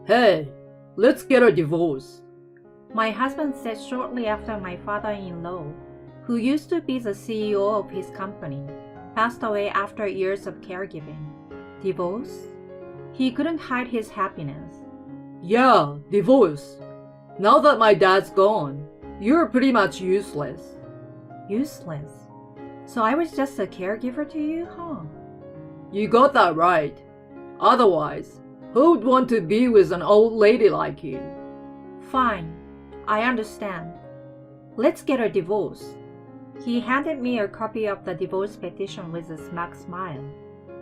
Hey, let's get a divorce. My husband said shortly after my father-in-law, who used to be the CEO of his company, passed away after years of caregiving. Divorce? He couldn't hide his happiness. Yeah, divorce. Now that my dad's gone, you're pretty much useless. Useless? So I was just a caregiver to you, huh? You got that right. Otherwise, who would want to be with an old lady like you? Fine, I understand. Let's get a divorce. He handed me a copy of the divorce petition with a smug smile,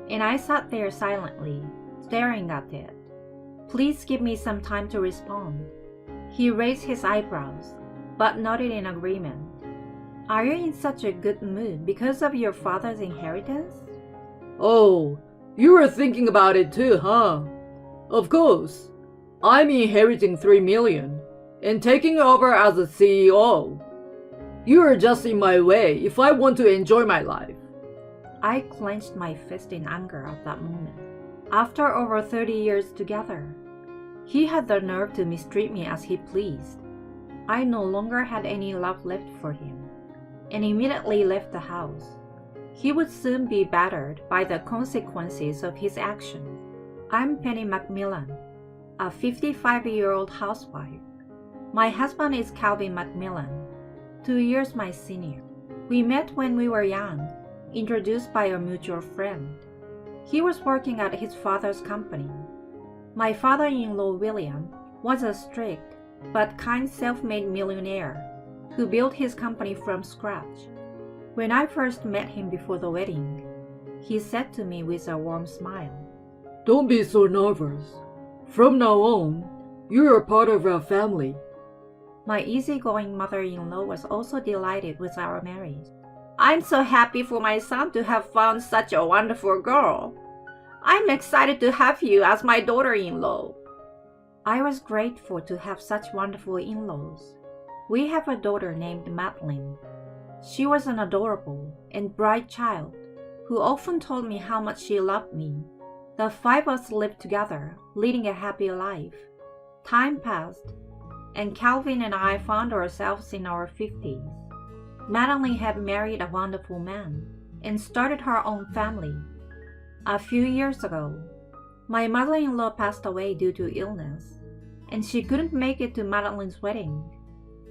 and I sat there silently, staring at it. Please give me some time to respond. He raised his eyebrows, but nodded in agreement. Are you in such a good mood because of your father's inheritance? Oh, you were thinking about it too, huh? Of course. I'm inheriting $3 million and taking over as a CEO. You are just in my way if I want to enjoy my life. I clenched my fist in anger at that moment. After over 30 years together, he had the nerve to mistreat me as he pleased. I no longer had any love left for him, and immediately left the house. He would soon be battered by the consequences of his actions. I'm Penny McMillan, a 55-year-old housewife. My husband is Calvin McMillan, 2 years my senior. We met when we were young, introduced by a mutual friend. He was working at his father's company. My father-in-law William was a strict but kind self-made millionaire who built his company from scratch. When I first met him before the wedding, he said to me with a warm smile, Don't be so nervous. From now on, you're a part of our family. My easygoing mother-in-law was also delighted with our marriage. I'm so happy for my son to have found such a wonderful girl. I'm excited to have you as my daughter-in-law. I was grateful to have such wonderful in-laws. We have a daughter named Madeline. She was an adorable and bright child who often told me how much she loved me. The 5 of us lived together, leading a happy life. Time passed, and Calvin and I found ourselves in our 50s. Madeline had married a wonderful man and started her own family. A few years ago, my mother-in-law passed away due to illness, and she couldn't make it to Madeline's wedding.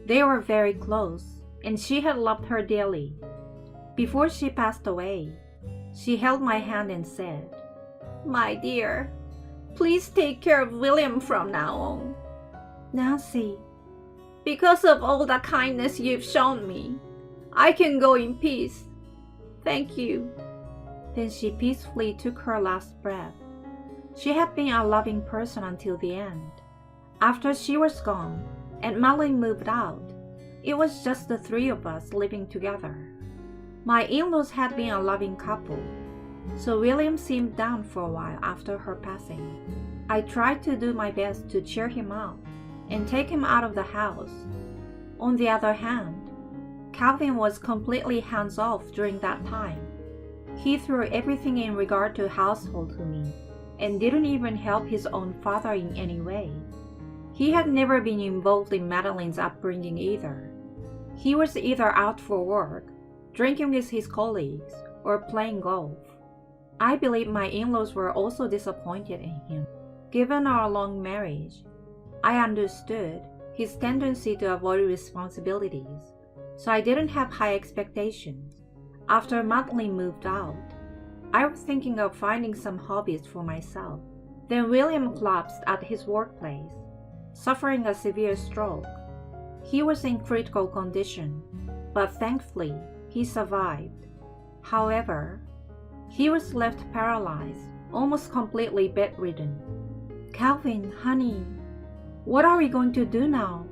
They were very close, and she had loved her dearly. Before she passed away, she held my hand and said, My dear, please take care of William from now on. Nancy, because of all the kindness you've shown me, I can go in peace. Thank you. Then she peacefully took her last breath. She had been a loving person until the end. After she was gone and Madeline moved out, it was just the 3 of us living together. My in-laws had been a loving couple, so William seemed down for a while after her passing. I tried to do my best to cheer him up and take him out of the house. On the other hand, Calvin was completely hands-off during that time. He threw everything in regard to household to me and didn't even help his own father in any way. He had never been involved in Madeline's upbringing either. He was either out for work, drinking with his colleagues, or playing golf. I believe my in-laws were also disappointed in him. Given our long marriage, I understood his tendency to avoid responsibilities, so I didn't have high expectations. After Madeline moved out, I was thinking of finding some hobbies for myself. Then William collapsed at his workplace, suffering a severe stroke. He was in critical condition, but thankfully he survived. However, he was left paralyzed, almost completely bedridden. Calvin, honey, what are we going to do now?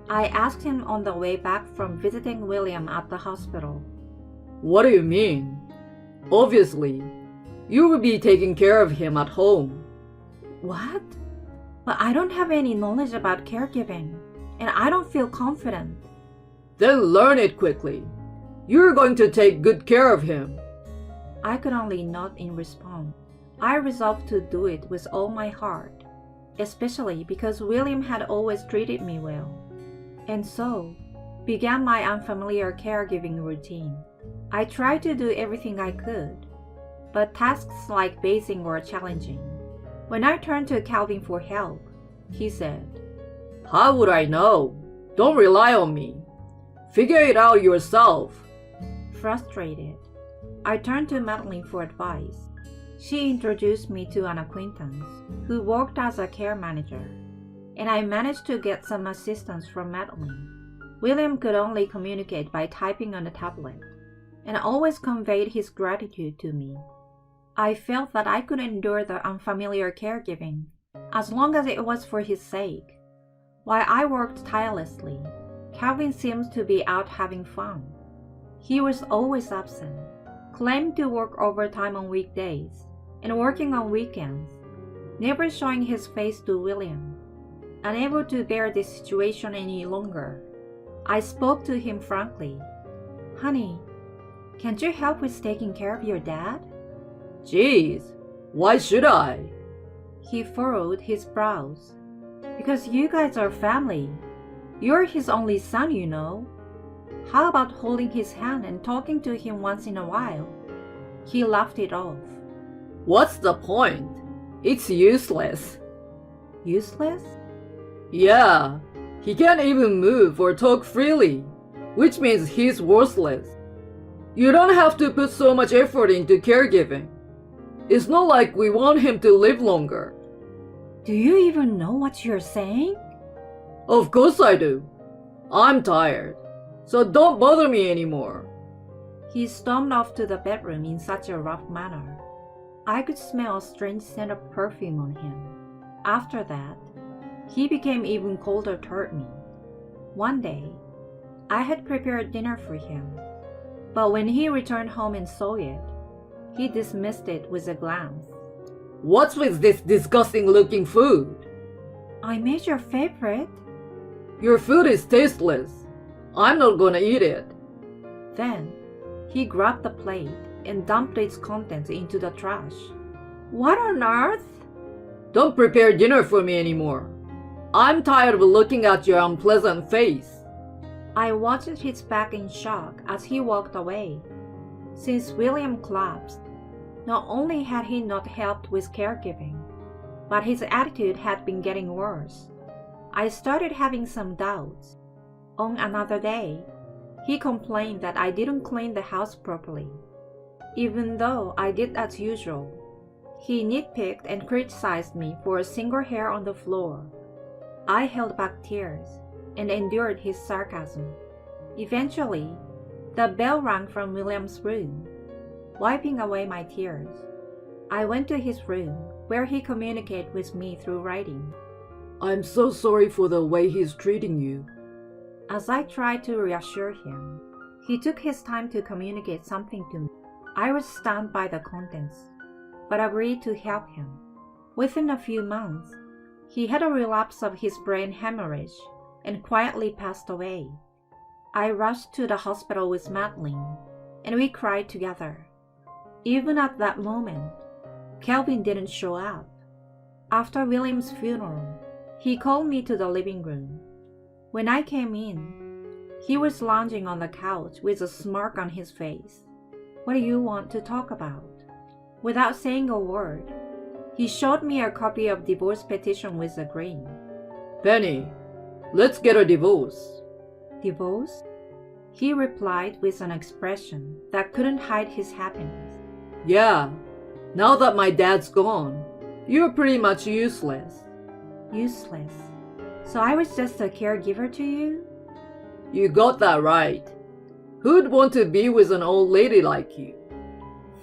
I asked him on the way back from visiting William at the hospital. What do you mean? Obviously, you will be taking care of him at home. What? But I don't have any knowledge about caregiving, and I don't feel confident. Then learn it quickly. You're going to take good care of him. I could only nod in response. I resolved to do it with all my heart. especially because William had always treated me well. And so began my unfamiliar caregiving routine. I tried to do everything I could, but tasks like bathing were challenging. When I turned to Calvin for help, he said, "How would I know? Don't rely on me. Figure it out yourself." Frustrated, I turned to Madeline for advice. She introduced me to an acquaintance who worked as a care manager, and I managed to get some assistance from Madeline. William could only communicate by typing on a tablet, and always conveyed his gratitude to me. I felt that I could endure the unfamiliar caregiving as long as it was for his sake. While I worked tirelessly, Calvin seemed to be out having fun. He was always absent, claimed to work overtime on weekdays, and working on weekends, never showing his face to William. Unable to bear this situation any longer, I spoke to him frankly. "Honey, can't you help with taking care of your dad?" "Geez, why should I?" He furrowed his brows. "Because you guys are family. You're his only son, you know. How about holding his hand and talking to him once in a while?" He laughed it off. "What's the point? It's useless." Useless? Yeah, he can't even move or talk freely, which means he's worthless. You don't have to put so much effort into caregiving. It's not like we want him to live longer. Do you even know what you're saying? Of course I do. I'm tired, so don't bother me anymore. He stormed off to the bedroom in such a rough manner. I could smell a strange scent of perfume on him. After that, he became even colder toward me. One day, I had prepared dinner for him, but when he returned home and saw it, he dismissed it with a glance. What's with this disgusting looking food? I made your favorite. Your food is tasteless. I'm not gonna eat it. Then, he grabbed the plate and dumped its contents into the trash. What on earth? Don't prepare dinner for me anymore. I'm tired of looking at your unpleasant face. I watched his back in shock as he walked away. Since William collapsed, not only had he not helped with caregiving, but his attitude had been getting worse. I started having some doubts. On another day, he complained that I didn't clean the house properly, even though I did as usual. He nitpicked and criticized me for a single hair on the floor. I held back tears and endured his sarcasm. Eventually, the bell rang from William's room. Wiping away my tears, I went to his room where he communicated with me through writing. I'm so sorry for the way he's treating you. As I tried to reassure him, he took his time to communicate something to me. I was stunned by the contents, but agreed to help him. Within a few months, he had a relapse of his brain hemorrhage and quietly passed away. I rushed to the hospital with Madeline, and we cried together. Even at that moment, Calvin didn't show up. After William's funeral, he called me to the living room. When I came in, he was lounging on the couch with a smirk on his face. What do you want to talk about? Without saying a word, he showed me a copy of divorce petition with a grin. Penny, let's get a divorce. Divorce? He replied with an expression that couldn't hide his happiness. Yeah, now that my dad's gone, you're pretty much useless. Useless? So I was just a caregiver to you? You got that right. Who'd want to be with an old lady like you?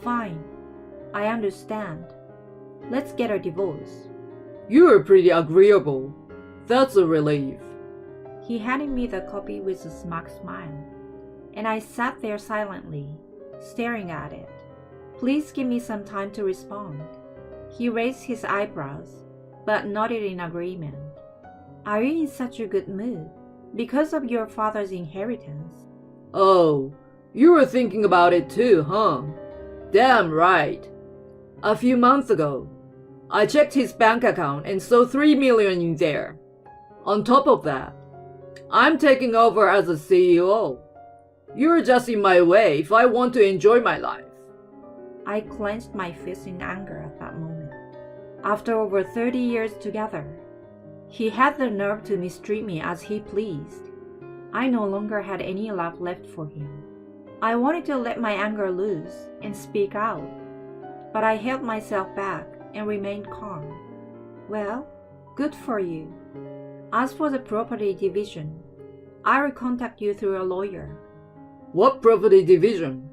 Fine, I understand. Let's get a divorce. You're pretty agreeable. That's a relief. He handed me the copy with a smug smile, and I sat there silently, staring at it. Please give me some time to respond. He raised his eyebrows, but nodded in agreement. Are you in such a good mood? Because of your father's inheritance? Oh, you were thinking about it too, huh? Damn right. A few months ago, I checked his bank account and saw $3 million in there. On top of that, I'm taking over as a CEO. You're just in my way if I want to enjoy my life. I clenched my fist in anger at that moment. After over 30 years together, he had the nerve to mistreat me as he pleased. I no longer had any love left for him. I wanted to let my anger loose and speak out, but I held myself back and remained calm. Well, good for you. As for the property division, I will contact you through a lawyer. What property division?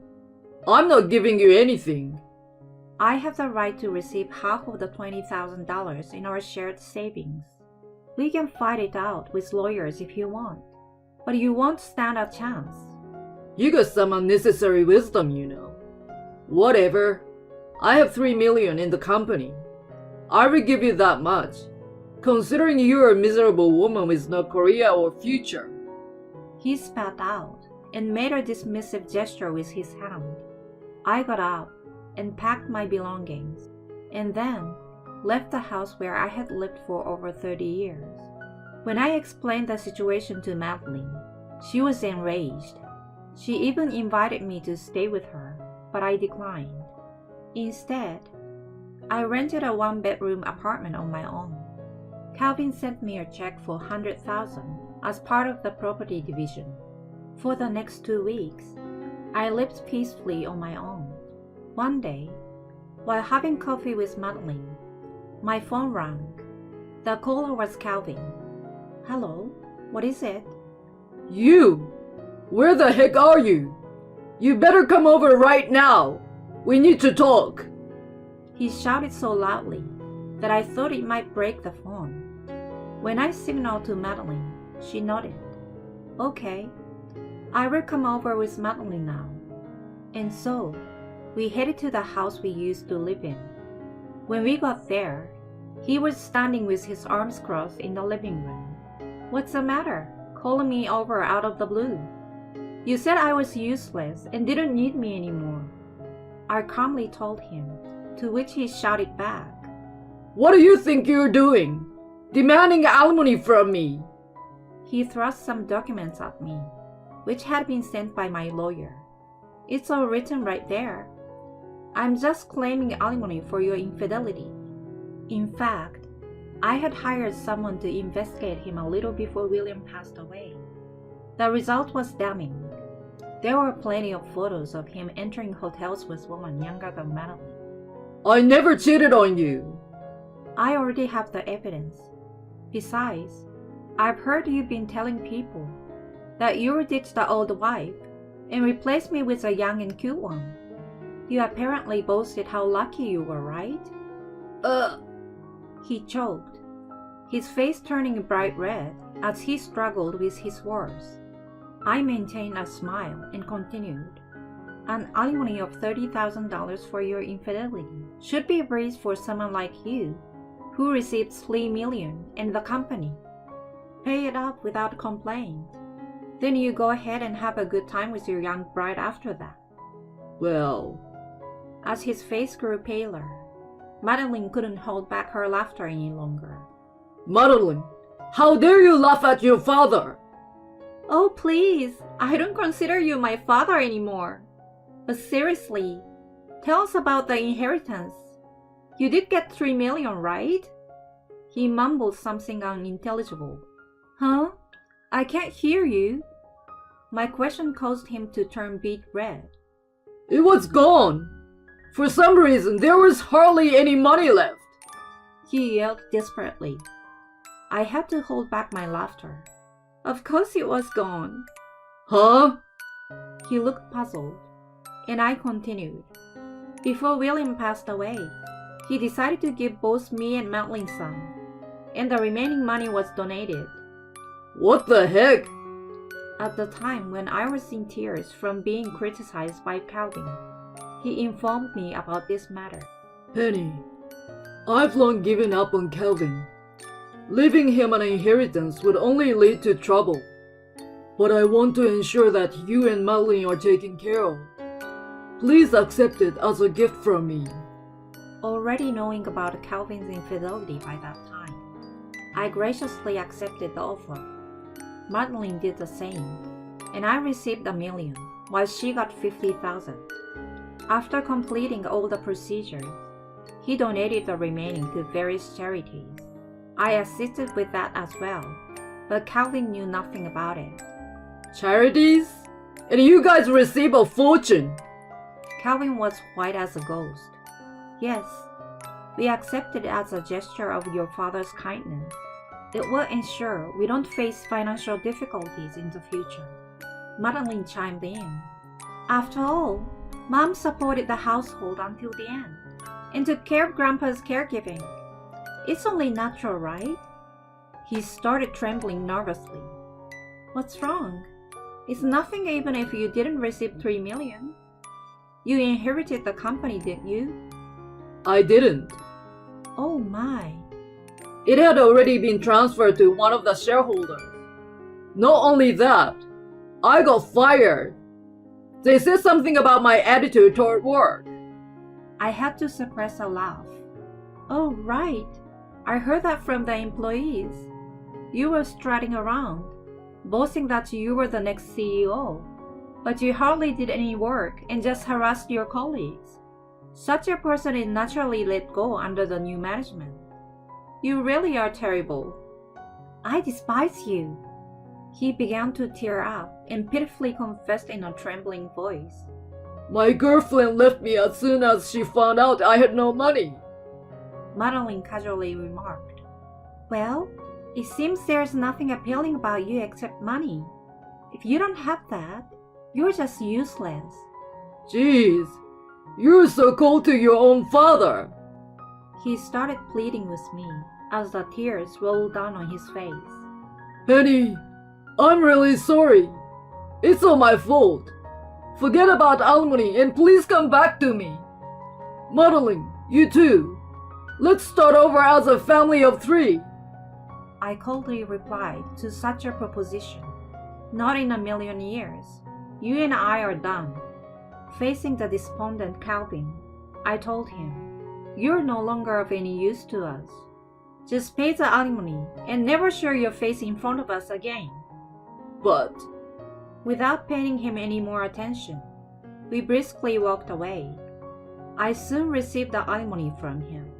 I'm not giving you anything. I have the right to receive half of the $20,000 in our shared savings. We can fight it out with lawyers if you want, but you won't stand a chance. You got some unnecessary wisdom, you know. Whatever. I have $3 million in the company. I will give you that much, considering you're a miserable woman with no career or future. He spat out and made a dismissive gesture with his hand. I got up and packed my belongings, and then left the house where I had lived for over 30 years. When I explained the situation to Madeline, she was enraged. She even invited me to stay with her, but I declined. Instead, I rented a one-bedroom apartment on my own. Calvin sent me a check for $100,000 as part of the property division. For the next 2 weeks, I lived peacefully on my own. One day, while having coffee with Madeline, my phone rang. The caller was Calvin. Hello, what is it? You! Where the heck are you? You better come over right now. We need to talk. He shouted so loudly that I thought it might break the phone. When I signaled to Madeline, she nodded. Okay, I will come over with Madeline now. And so, we headed to the house we used to live in. When we got there, he was standing with his arms crossed in the living room. What's the matter, calling me over out of the blue? You said I was useless and didn't need me anymore. I calmly told him, to which he shouted back. What do you think you're doing? Demanding alimony from me? He thrust some documents at me, which had been sent by my lawyer. It's all written right there. I'm just claiming alimony for your infidelity. In fact, I had hired someone to investigate him a little before William passed away. The result was damning. There were plenty of photos of him entering hotels with women younger than Madeline. I never cheated on you. I already have the evidence. Besides, I've heard you've been telling people that you ditched the old wife and replaced me with a young and cute one. You apparently boasted how lucky you were, right? He choked, his face turning bright red as he struggled with his words. I maintained a smile and continued. An alimony of $30,000 for your infidelity should be raised for someone like you, who receives $3 million in the company. Pay it up without complaint. Then you go ahead and have a good time with your young bride after that. Well... As his face grew paler, Madeline couldn't hold back her laughter any longer. Madeline, how dare you laugh at your father? Oh, please, I don't consider you my father anymore. But seriously, tell us about the inheritance. You did get $3 million, right? He mumbled something unintelligible. Huh? I can't hear you. My question caused him to turn beet red. It was gone. For some reason, there was hardly any money left. He yelled desperately. I had to hold back my laughter. Of course it was gone. Huh? He looked puzzled, and I continued. Before William passed away, he decided to give both me and Madeline some, and the remaining money was donated. What the heck? At the time when I was in tears from being criticized by Calvin, he informed me about this matter. Penny, I've long given up on Calvin. Leaving him an inheritance would only lead to trouble. But I want to ensure that you and Madeline are taken care of. Please accept it as a gift from me. already knowing about Calvin's infidelity by that time. I graciously accepted the offer. Madeline did the same, and I received $1 million, while she got $50,000. After completing all the procedures, he donated the remaining to various charities. I assisted with that as well, but Calvin knew nothing about it. Charities? And you guys receive a fortune. Calvin was white as a ghost. Yes, we accept it as a gesture of your father's kindness. It will ensure we don't face financial difficulties in the future. Madeline chimed in. After all, Mom supported the household until the end and took care of Grandpa's caregiving. It's only natural, right? He started trembling nervously. What's wrong? It's nothing even if you didn't receive $3 million. You inherited the company, didn't you? I didn't. Oh my. It had already been transferred to one of the shareholders. Not only that, I got fired. They said something about my attitude toward work. I had to suppress a laugh. Oh, right. I heard that from the employees. You were strutting around, boasting that you were the next CEO, but you hardly did any work and just harassed your colleagues. Such a person is naturally let go under the new management. You really are terrible. I despise you. He began to tear up and pitifully confessed in a trembling voice. My girlfriend left me as soon as she found out I had no money. Madeline casually remarked. Well, it seems there's nothing appealing about you except money. If you don't have that, you're just useless. Jeez, you're so cold to your own father. He started pleading with me as the tears rolled down on his face. Penny, I'm really sorry. It's all my fault. Forget about alimony and please come back to me. Madeline, you too. Let's start over as a family of 3. I coldly replied to such a proposition. Not in a million years. You and I are done. Facing the despondent Calvin, I told him, you're no longer of any use to us. Just pay the alimony and never show your face in front of us again. But, without paying him any more attention, we briskly walked away. I soon received the alimony from him.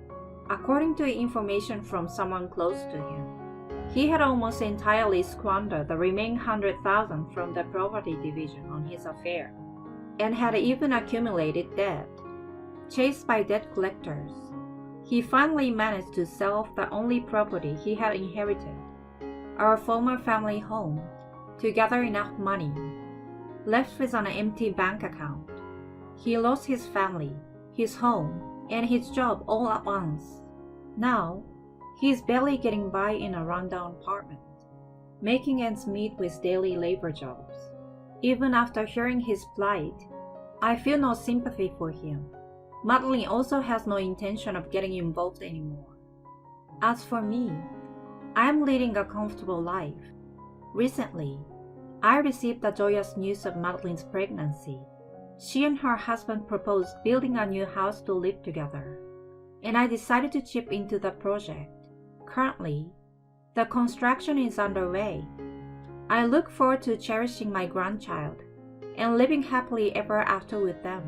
According to information from someone close to him, he had almost entirely squandered the remaining $100,000 from the property division on his affair, and had even accumulated debt. Chased by debt collectors, he finally managed to sell off the only property he had inherited, our former family home, to gather enough money. Left with an empty bank account, he lost his family, his home, and his job all at once. Now, he's barely getting by in a rundown apartment, making ends meet with daily labor jobs. Even after hearing his plight, I feel no sympathy for him. Madeline also has no intention of getting involved anymore. As for me, I'm leading a comfortable life. Recently, I received the joyous news of Madeline's pregnancy. She and her husband proposed building a new house to live together, and I decided to chip into the project. Currently, the construction is underway. I look forward to cherishing my grandchild and living happily ever after with them.